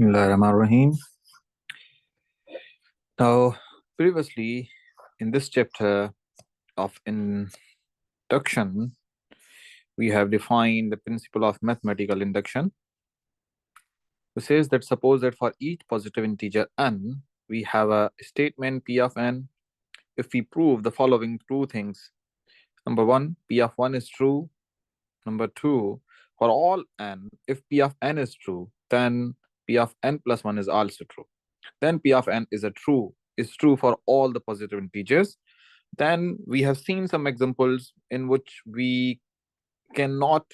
Bismillahirrahmanirrahim. Now, previously in this chapter of induction, we have defined the principle of mathematical induction. It says that suppose that for each positive integer n, we have a statement p of n. If we prove the following true things: number one, p of 1 is true. Number two, for all n, if p of n is true, then p of n plus 1 is also true. Then p of n is true for all the positive integers. Then we have seen some examples in which we cannot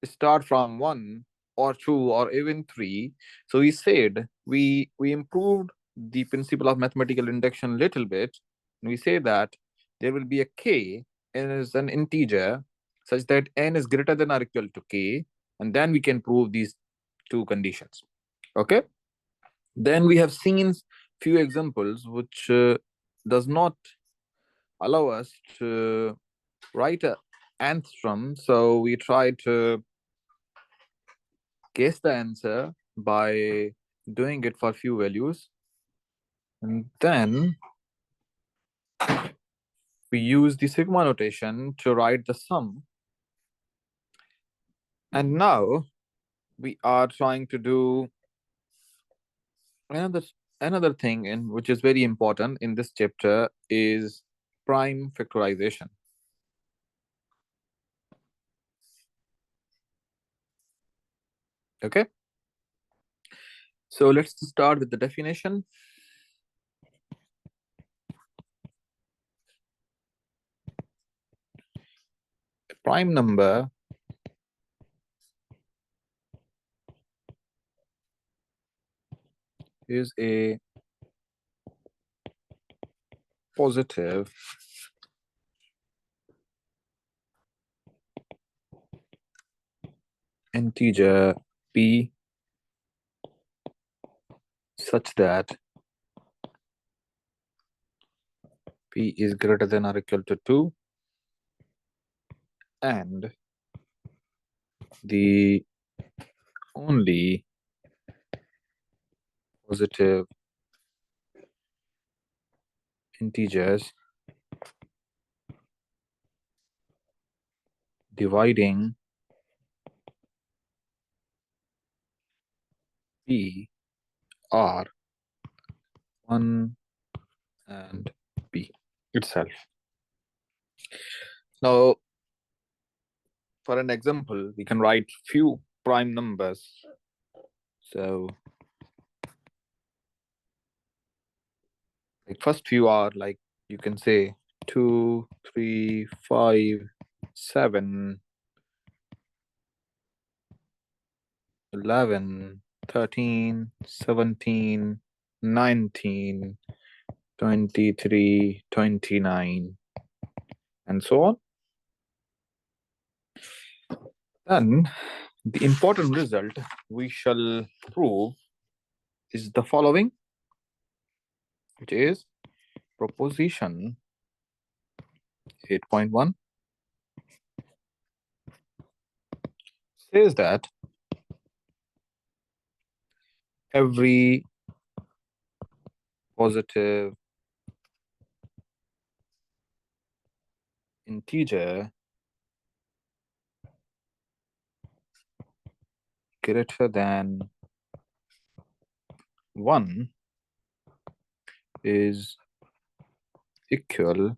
start from 1 or 2 or even 3. So we said we improved the principle of mathematical induction a little bit. We say that there will be a k as an integer such that n is greater than or equal to k, and then we can prove these two conditions. Okay. Then we have seen few examples which does not allow us to write a answer. So we try to guess the answer by doing it for few values. And then we use the sigma notation to write the sum. And now we are trying to do another thing in which is very important in this chapter is prime factorization. Okay. So let's start with the definition. A prime number is a positive integer p such that p is greater than or equal to 2 and the only positive integers dividing p are 1 and p itself. Now, for an example, we can write few prime numbers. So, like first few are like you can say 2, 3, 5, 7, 11, 13, 17, 19, 23, 29, and so on. Then the important result we shall prove is the following, which is proposition 8.1 says that every positive integer greater than 1 is equal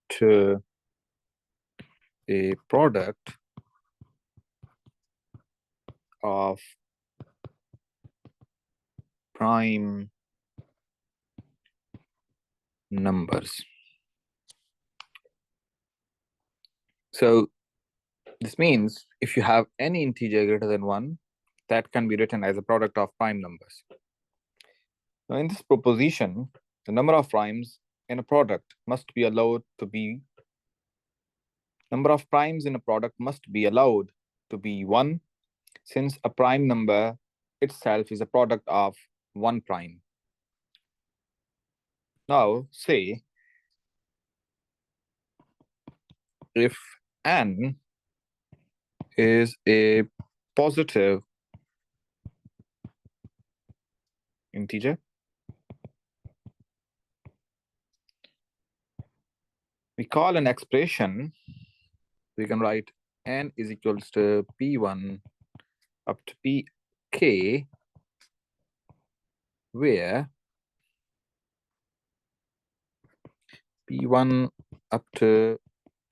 to a product of prime numbers. So this means if you have any integer greater than 1, that can be written as a product of prime numbers. Now in this proposition, the number of primes in a product must be allowed to be number of primes in a product must be allowed to be 1, since a prime number itself is a product of 1 prime. Now say if n is a positive integer. We call an expression, we can write n is equals to p1 up to pk, where p1 up to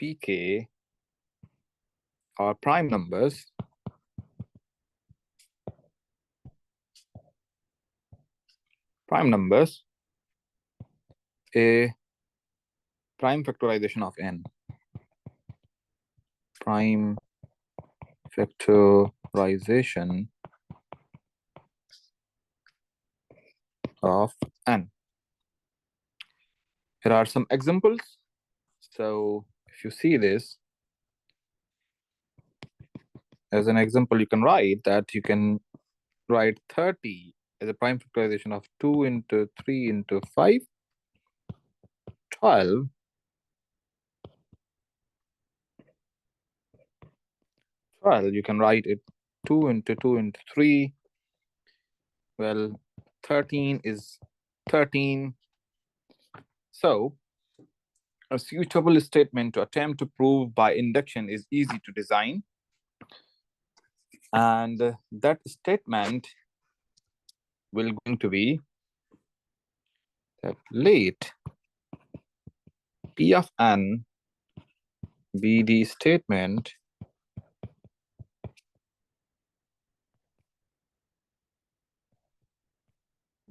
pk are prime numbers a prime factorization of n. Prime factorization of n. Here are some examples. So if you see this as an example, you can write that you can write 30 as a prime factorization of 2 into 3 into 5, 12. 12, you can write it 2 into 2 into 3. Well, 13 is 13. So a suitable statement to attempt to prove by induction is easy to design. And that statement will going to be that let P of n be the statement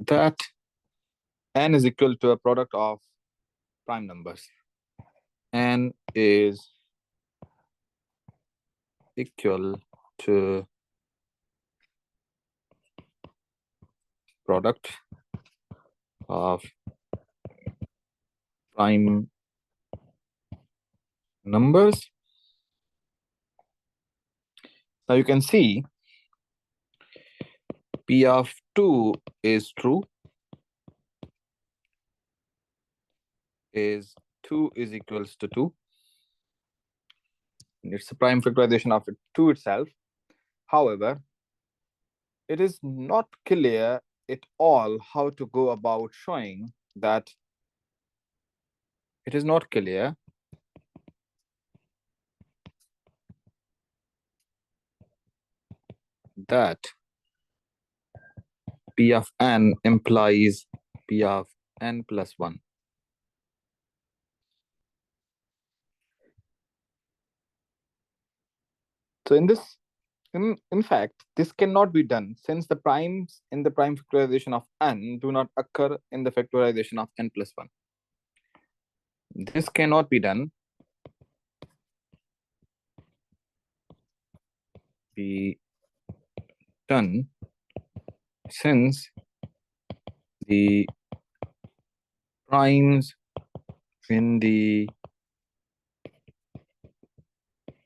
that n is equal to a product of prime numbers. N is equal to product of prime numbers. Now you can see P of 2 is true, is 2 is equals to 2. It's a prime factorization of 2 itself. However, it is not clear at all how to go about showing that it is not clear that P of n implies P of n plus 1. So in fact, this cannot be done since the primes in the prime factorization of n do not occur in the factorization of n plus 1. This cannot be done. Since the primes in the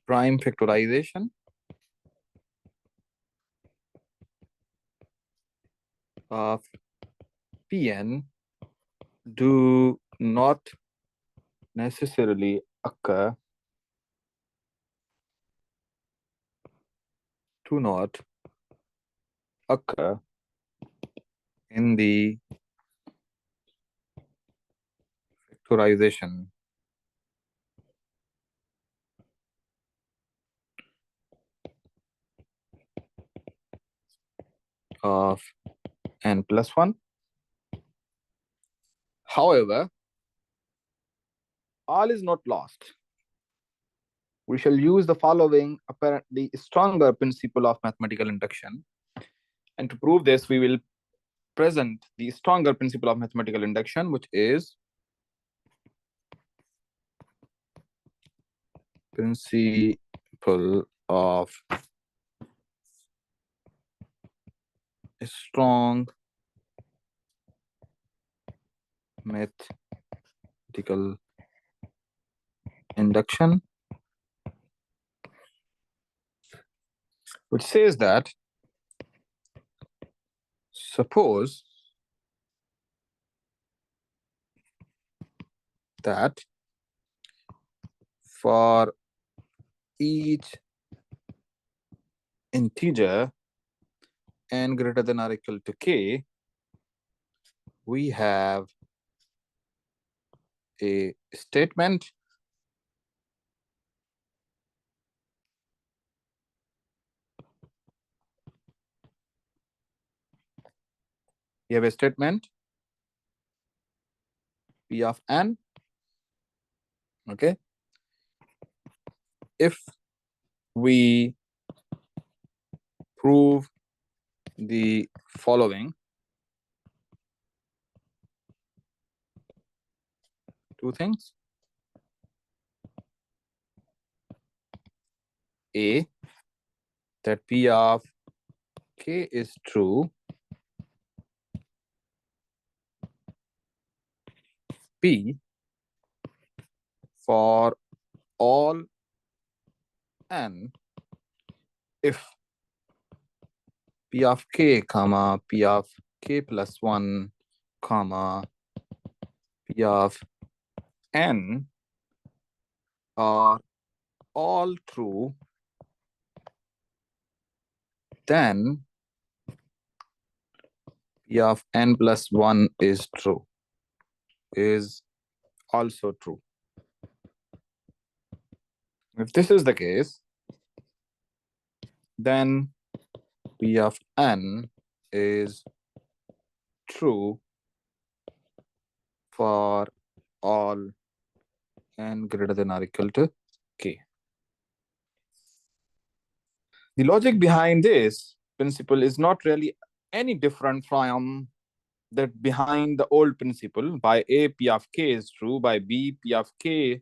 prime factorization of Pn do not necessarily occur in the factorization of n plus 1. However, all is not lost. We shall use the following apparently stronger principle of mathematical induction. And to prove this, we will present the stronger principle of mathematical induction, which is principle of strong mathematical induction, which says that suppose that for each integer n greater than or equal to k, we have a statement P of n, okay? If we prove the following two things. A, that P of k is true. B, for all n, if P of k, comma, P of k plus 1, comma, P of n are all true, then P of n plus 1 is true, is also true. If this is the case, then P of n is true for all n greater than or equal to k. The logic behind this principle is not really any different from that behind the old principle. By A, P of k is true. By B, P of k.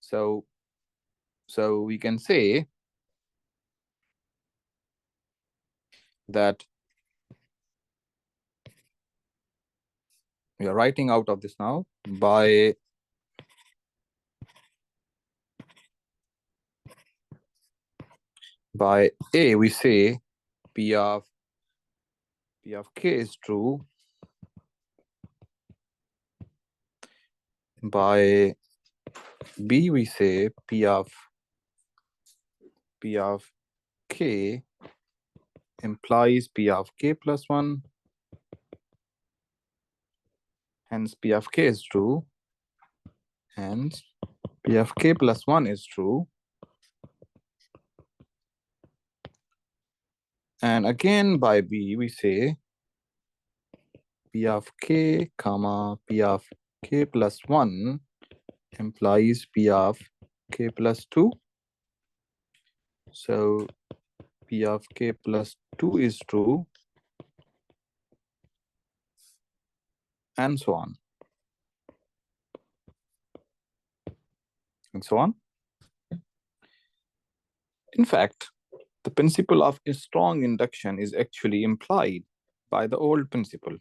So we can say that we are writing out of this now. By A, we say P of k is true. By B, we say P of k implies P of k plus 1. Hence, P of k is true. Hence, P of k plus 1 is true. And again, by B, we say P of k, comma, P of k plus 1 implies P of k plus 2. So P of k plus 2 is true, and so on. And so on. In fact, the principle of a strong induction is actually implied by the old principle.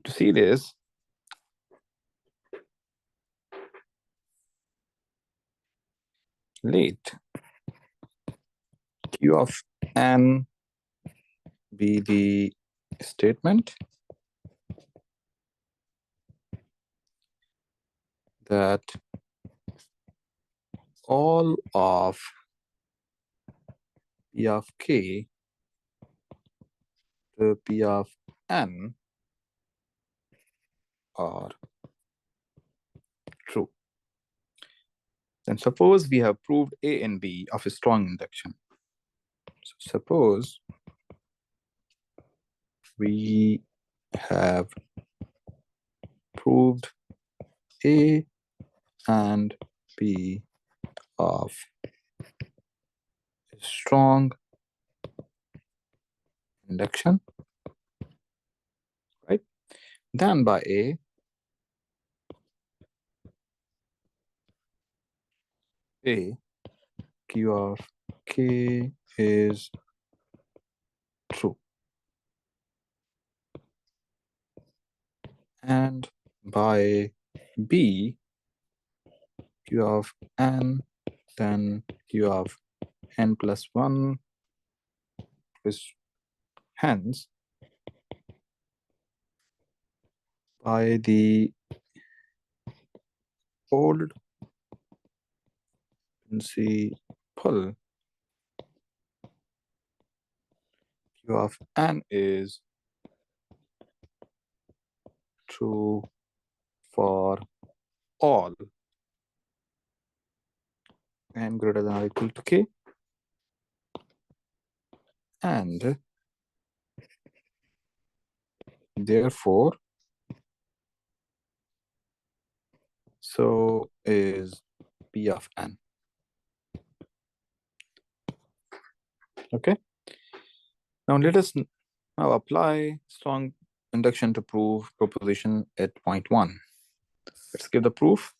To see this, let Q of n be the statement that all of P of k to P of n are true. Then suppose we have proved A and B of a strong induction. So suppose we have proved A and B of a strong induction, right? Then by A, Q of k is true. And by B, Q of n, then Q of n plus 1 is hence by the old principle Q of n is true for all n greater than or equal to k, and therefore so is P of n. Okay. Now let us now apply strong induction to prove proposition at point 1. Let's give the proof.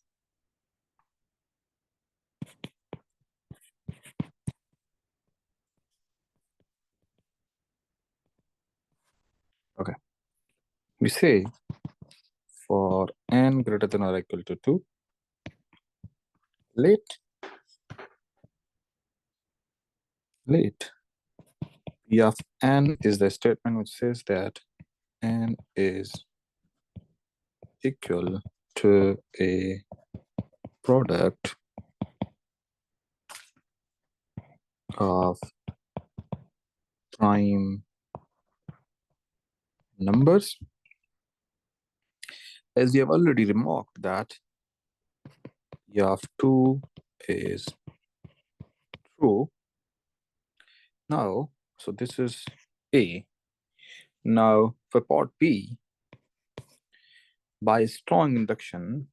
Okay. We say for n greater than or equal to 2, let P of n is the statement which says that n is equal to a product of prime numbers. As we have already remarked that P of 2 is true. Now, so this is A. Now, for part B, by strong induction,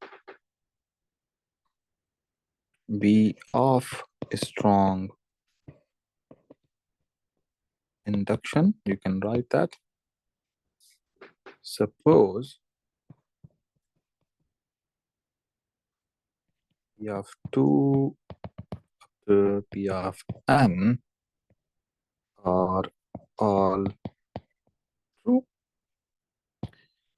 B of a strong induction, you can write that. Suppose P of 2 to P of n are all true.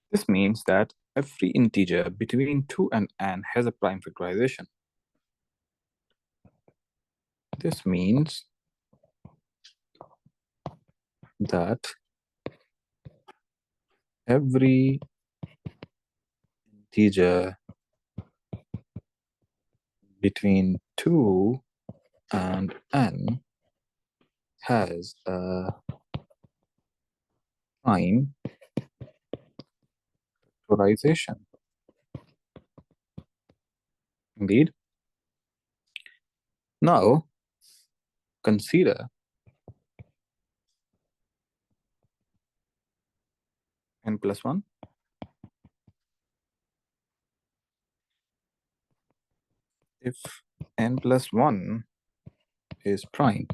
This means that every integer between 2 and n has a prime factorization. This means that every integer between 2 and n has a prime factorization. Indeed. Now, consider n plus 1. If n plus 1 is prime,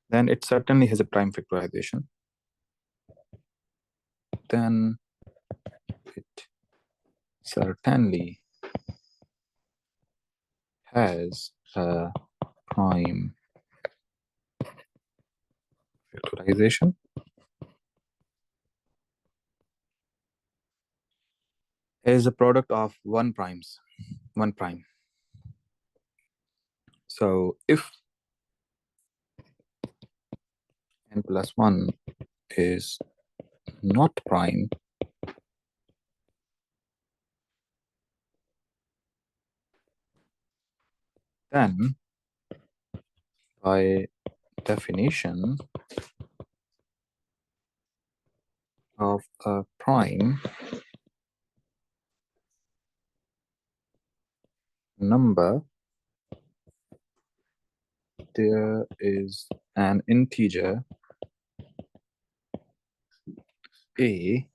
then it certainly has a prime factorization. Then it certainly has a prime factorization. Is a product of one prime. So if n plus 1 is not prime, then by definition of a prime number, there is an integer a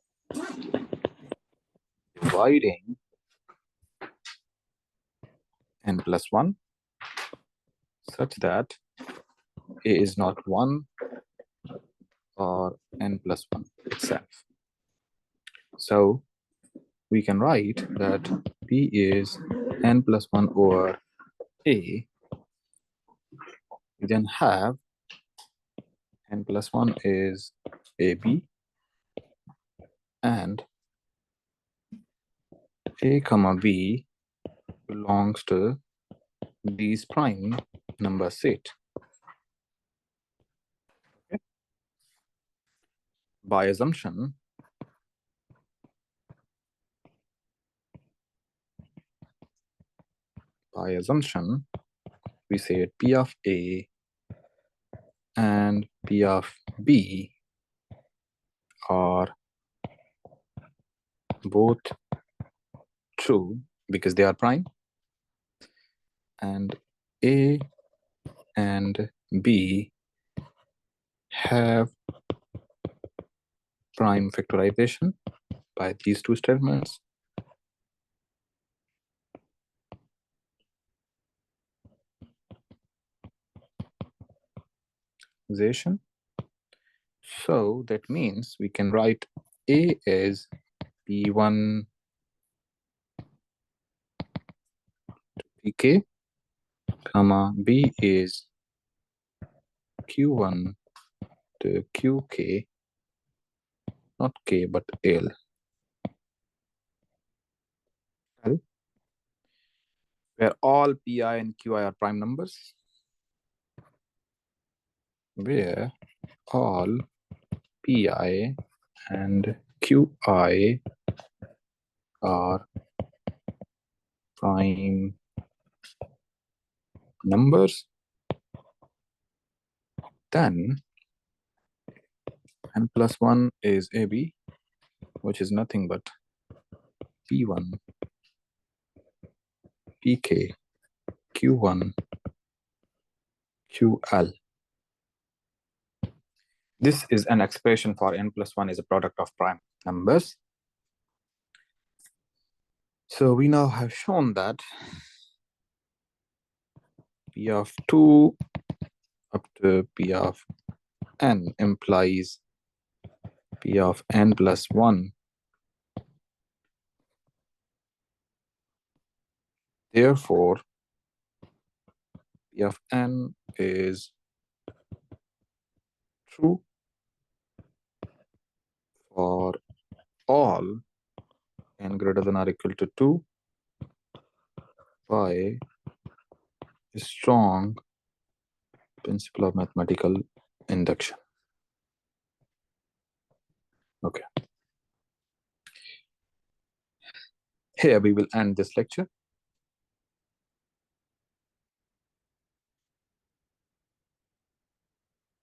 dividing n plus 1 such that a is not 1 or n plus 1 itself. So we can write that p is n plus 1 over a. We then have n plus 1 is ab, and a comma b belongs to these prime number set. Okay. By assumption, we say P of A and P of B are both true because they are prime, and A and B have prime factorization by these two statements. So that means we can write A as P1 to Pk, comma B is Q1 to Qk, not K but L, where all Pi and Qi are prime numbers, where all Pi and Qi are prime numbers, then n plus 1 is AB, which is nothing but P1, Pk, Q1, QL. This is an expression for n plus 1 is a product of prime numbers. So we now have shown that P of 2 up to P of n implies P of n plus 1. Therefore, P of n is true for all n greater than or equal to 2 by a strong principle of mathematical induction. Okay. Here we will end this lecture.